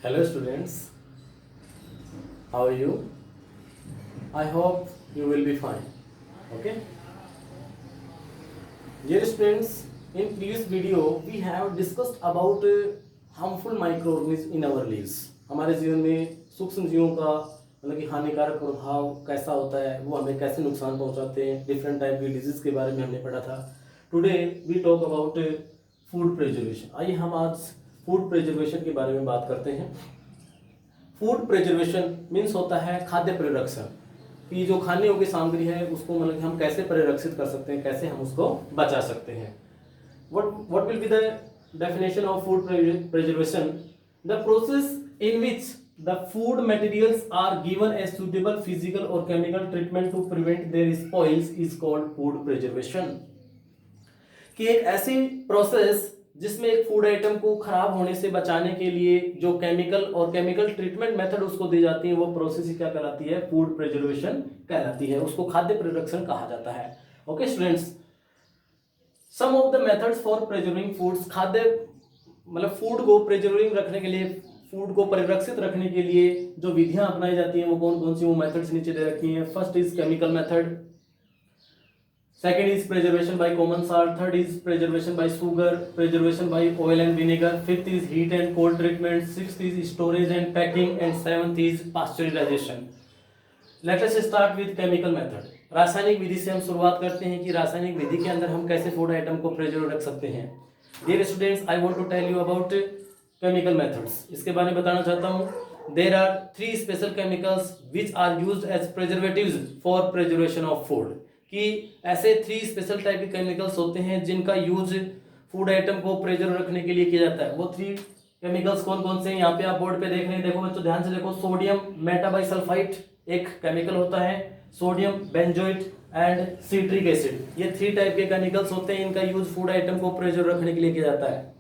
Hello students, how are you? I hope you will be fine. Okay. Dear students, in previous video we have discussed about harmful microorganisms in our lives. हमारे जीवन में सूक्ष्म जीवों का मतलब कि हानिकारक प्रभाव कैसा होता है, वो हमें कैसे नुकसान पहुंचाते हैं, डिफरेंट टाइप की डिजीज के बारे में हमने पढ़ा था. Today we talk about food preservation. आइए हम आज फूड प्रिजर्वेशन के बारे में बात करते हैं. फूड प्रिजर्वेशन मीन्स होता है खाद्य परिरक्षण, कि जो खाने योग्य सामग्री है उसको मतलब हम कैसे परिरक्षित कर सकते हैं, कैसे हम उसको बचा सकते हैं. what will be the definition of food preservation? The process in which the food materials are given a suitable physical or chemical treatment to prevent their spoils is called food preservation. कि एक ऐसी process जिसमें एक food item को खराब होने से बचाने के लिए जो केमिकल ट्रीटमेंट मेथड उसको दी जाती है, वो प्रोसेस ही क्या कहलाती है? फूड प्रिजर्वेशन कहलाती है. उसको खाद्य परिरक्षण कहा जाता है. Okay students, some of the methods for preserving foods. खाद्य मतलब फूड को प्रिजर्विंग रखने के लिए, फूड को परिरक्षित रखने के लिए जो विधियां अपनाई जाती हैं वो कौन कौन सी, वो मेथड्स नीचे दे रखी हैं. First is chemical method, second is preservation by common salt, third is preservation by sugar, preservation by oil and vinegar, fifth is heat and cold treatment, sixth is storage and packing, and seventh is pasteurization. Let us start with chemical method. रासायनिक विधि से हम शुरुआत करते हैं कि रासायनिक विधि के अंदर हम कैसे फूड आइटम को प्रिजर्व रख सकते हैं. Dear students, I want to tell you about chemical methods. इसके बारे में बताना चाहता हूँ. There are three special chemicals which are used as preservatives for preservation of food. कि ऐसे 3 स्पेशल टाइप के केमिकल्स होते हैं जिनका यूज फूड आइटम को प्रिजर्व रखने के लिए किया जाता है. वो 3 केमिकल्स कौन कौन से हैं? यहाँ पे आप बोर्ड पे देख रहे हैं. देखो बच्चों ध्यान से देखो. सोडियम मेटाबाइसल्फाइड एक केमिकल होता है, sodium benzoate and citric acid. ये 3 टाइप के केमिकल्स होते हैं. इनका यूज फूड आइटम को प्रिजर्व रखने के लिए किया जाता है.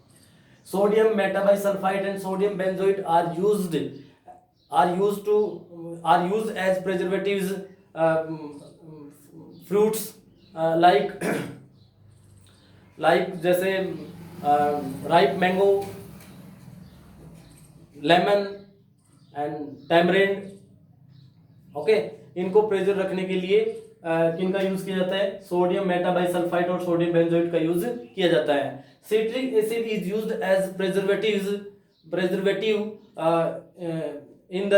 Sodium metabisulphite and sodium benzoate are used as preservatives fruits like जैसे ripe mango, lemon and tamarind. Okay, इनको प्रिजर्व रखने के लिए किनका यूज किया जाता है? सोडियम मेटाबाइसल्फाइड और सोडियम बेंजोइट का यूज किया जाता है. Citric acid is used as preservative in the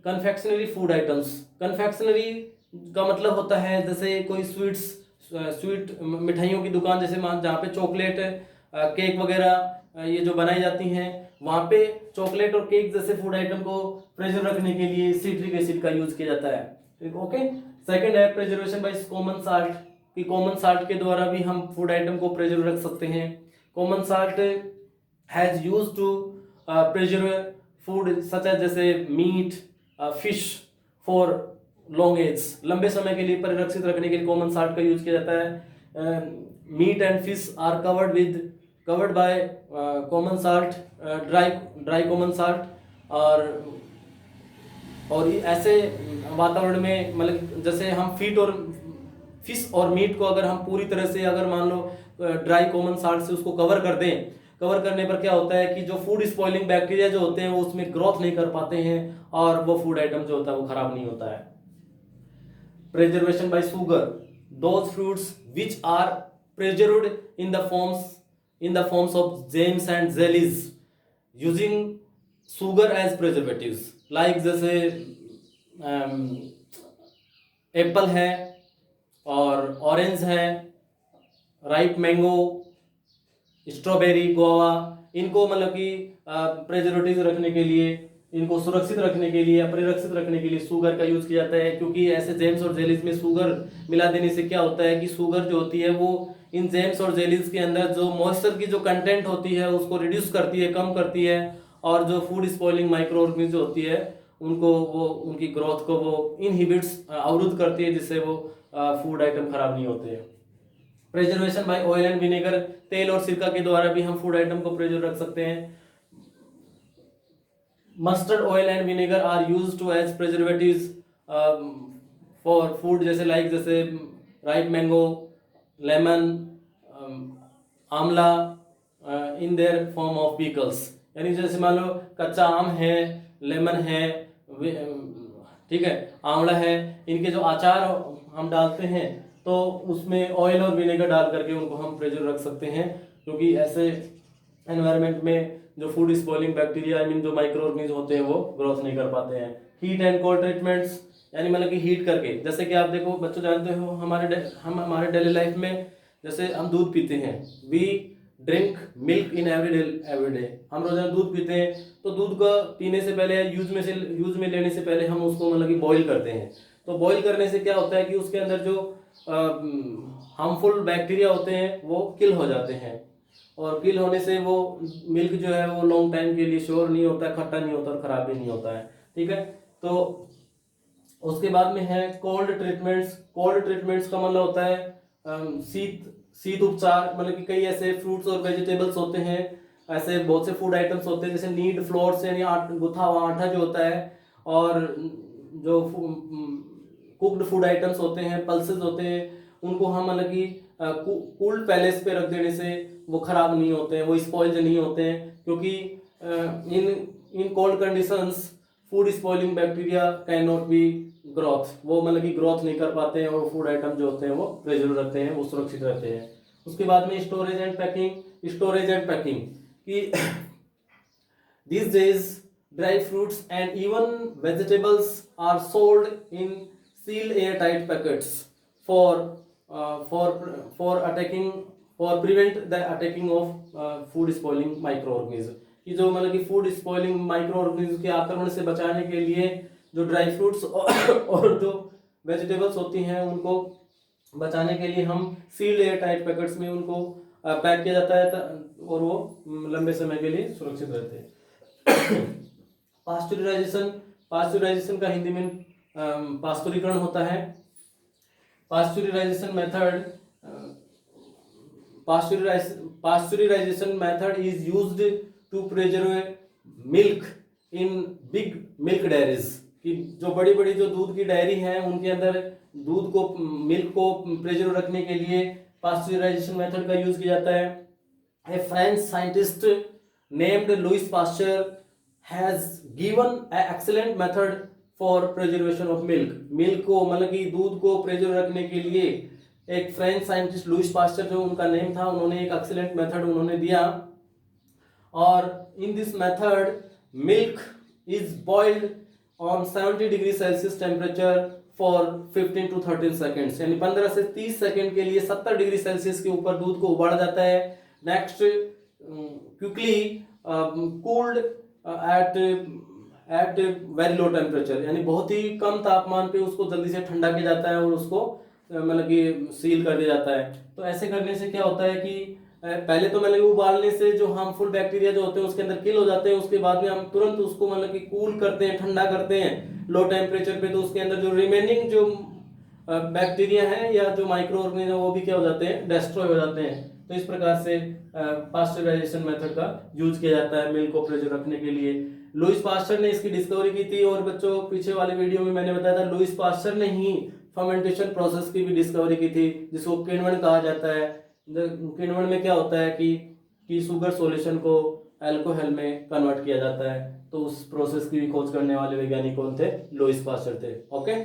confectionery food items. Confectionery का मतलब होता है जैसे कोई स्वीट मिठाइयों की दुकान, जैसे जहाँ पे चॉकलेट केक वगैरह ये जो बनाई जाती हैं, वहाँ पे चॉकलेट और केक जैसे फूड आइटम को प्रिजर्व रखने के लिए सिट्रिक एसिड का यूज किया जाता है. ओके. सेकंड है प्रिजर्वेशन बाय कॉमन साल्ट, कि कॉमन साल्ट के द्वारा भी हम फूड आइटम को प्रिजर्व रख सकते हैं. Common salt has used to preserve food such as जैसे meat, fish for long age. लंबे समय के लिए परिरक्षित रखने के लिए कॉमन साल्ट का यूज किया जाता है. Meat and fish are covered by common salt, dry common salt. और ऐसे वातावरण में मतलब जैसे हम फिश और मीट को अगर हम पूरी तरह से अगर मान लो ड्राई कॉमन साल्ट से उसको कवर कर दें, कवर करने पर क्या होता है कि जो फूड स्पॉइलिंग बैक्टीरिया जो होते हैं वो उसमें ग्रोथ नहीं कर पाते हैं और वो फूड आइटम जो होता है वो खराब नहीं होता है. Preservation by sugar, those fruits which are preserved in the forms of jams and jellies using sugar as preservatives, like जैसे एप्पल है और ऑरेंज है, राइप मैंगो, स्ट्रॉबेरी, गुआवा. इनको मतलब कि प्रिजर्वेटिव रखने के लिए, इनको सुरक्षित रखने के लिए, परिरक्षित रखने के लिए शुगर का यूज किया जाता है. क्योंकि ऐसे जेम्स और जेलीज में शुगर मिला देने से क्या होता है कि शुगर जो होती है वो इन जेम्स और जेलीज के अंदर जो मॉइस्चर की जो कंटेंट होती है उसको रिड्यूस करती है, कम करती है. और जो फूड स्पॉइलिंग माइक्रो ऑर्गेनिज्म जो होती है उनको वो उनकी ग्रोथ को वो इनहिबिट्स, अवरुद्ध करती है, जिससे वो फूड आइटम खराब नहीं होते हैं. Preservation by oil and vinegar, तेल और सिरका के द्वारा भी हम फूड आइटम को प्रिजर्व रख सकते हैं. Mustard oil and vinegar are used to as preservatives for food, जैसे जैसे ripe mango, lemon, amla, in their form of pickles. यानी जैसे मान लो कच्चा आम है, लेमन है, ठीक है, आंवला है, इनके जो अचार हम डालते हैं तो उसमें ऑयल और विनेगर डाल करके उनको हम प्रेजर रख सकते हैं, क्योंकि ऐसे एनवायरनमेंट में जो food spoiling bacteria I mean जो माइक्रो ऑर्गेनिज्म होते हैं वो ग्रोथ नहीं कर पाते हैं। हीट एंड कोल्ड ट्रीटमेंट्स, यानी मतलब कि हीट करके, जैसे कि आप देखो बच्चों जानते हो हमारे डेली लाइफ में जैसे हम दूध पीते हैं, we drink milk in every day, हम रोजाना दूध पीते हैं, तो दूध का पीने से पहले यूज में लेने से पहले हम उसको मतलब कि बॉईल करते हैं। तो बॉईल करने से क्या होता है कि उसके अंदर जो हार्मफुल बैक्टीरिया होते हैं वो किल हो जाते हैं, और किल होने से वो मिल्क जो है वो लॉन्ग टाइम के लिए श्योर नहीं होता है, खट्टा नहीं होता और खराब भी नहीं होता है, ठीक है। तो उसके बाद में है कोल्ड ट्रीटमेंट्स। कोल्ड ट्रीटमेंट्स का मतलब होता है शीत उपचार, मतलब कि कई ऐसे फ्रूट्स और वेजिटेबल्स होते हैं, ऐसे बहुत से फूड आइटम्स होते हैं जैसे नीड फ्लोर्स यानी गुथा हुआ आटा जो होता है, और जो कुक्ड फूड आइटम्स होते हैं, पल्सेस होते हैं, उनको हम मतलब कि कूल्ड पैलेस पे रख देने से वो खराब नहीं होते हैं, वो स्पॉइल्ड नहीं होते हैं, क्योंकि in cold conditions food spoiling bacteria can not be growth, वो मतलब कि ग्रोथ नहीं कर पाते हैं, और फूड आइटम जो होते हैं वो प्रेजर रखते हैं, वो सुरक्षित रहते हैं। उसके बाद में स्टोरेज एंड पैकिंग कि these days dry fruits and even vegetables are sold in sealed airtight packets for prevent the attacking of food spoiling microorganisms, कि जो मतलब कि फूड स्पॉइलिंग माइक्रो ऑर्गेनिज्म के आक्रमण से बचाने के लिए जो ड्राई फ्रूट्स और जो वेजिटेबल्स होती हैं उनको बचाने के लिए हम सील्ड एयर टाइट पैकेट्स में उनको पैक किया जाता है, और वो लंबे समय के लिए सुरक्षित रहते हैं। पास्चुराइजेशन का हिंदी में पास्तुरीकरण होता है। Pasteurization method is used to preserve milk in big milk dairies, कि जो बड़ी बड़ी जो दूध की डेयरी हैं उनके अंदर मिल्क को प्रिजर्व रखने के लिए पास्चुराइजेशन मेथड का यूज किया जाता है। A French scientist named Louis Pasteur has given an excellent method for preservation of milk. Milk को मतलब कि दूध को प्रिजर्व रखने के लिए एक फ्रेंच साइंटिस्ट लुइस पास्चर जो उनका नेम था, उन्होंने एक एक्सीलेंट मेथड उन्होंने दिया, और in this method milk is boiled on 70 degree Celsius temperature for 15 to 13 seconds, यानी 15 से 30 सेकेंड के लिए 70 डिग्री सेल्सियस के ऊपर दूध को उबाला जाता है। Next quickly cooled at very low temperature, यानी बहुत ही कम तापमान पे उसको जल्दी से ठंडा किया जाता है और उसको मतलब कि सील कर दिया जाता है। तो ऐसे करने से क्या होता है कि पहले तो मतलब उबालने से जो हार्मफुल बैक्टीरिया जो होते हैं उसके अंदर किल हो जाते हैं, उसके बाद में हम तुरंत उसको मतलब कि कूल करते हैं, ठंडा करते हैं लो टेम्परेचर पे, तो उसके अंदर जो रिमेनिंग जो बैक्टीरिया है या जो माइक्रो ऑर्गेनिज्म वो भी क्या हो जाते हैं, डिस्ट्रॉय हो जाते हैं। तो इस प्रकार से पास्चराइजेशन मेथड का यूज किया जाता है मिल्क को प्रिजर्व रखने के लिए। लुइस पास्चर ने इसकी डिस्कवरी की थी, और बच्चों पीछे वाले वीडियो में मैंने बताया था लुइस पास्चर ने ही फर्मेंटेशन प्रोसेस की भी डिस्कवरी की थी, जिसको किण्वन कहा जाता है। किण्वन में क्या होता है कि शुगर सॉल्यूशन को अल्कोहल में कन्वर्ट किया जाता है, तो उस प्रोसेस की भी खोज करने वाले वैज्ञानिक कौन थे, लुइस पास्चर थे। ओके।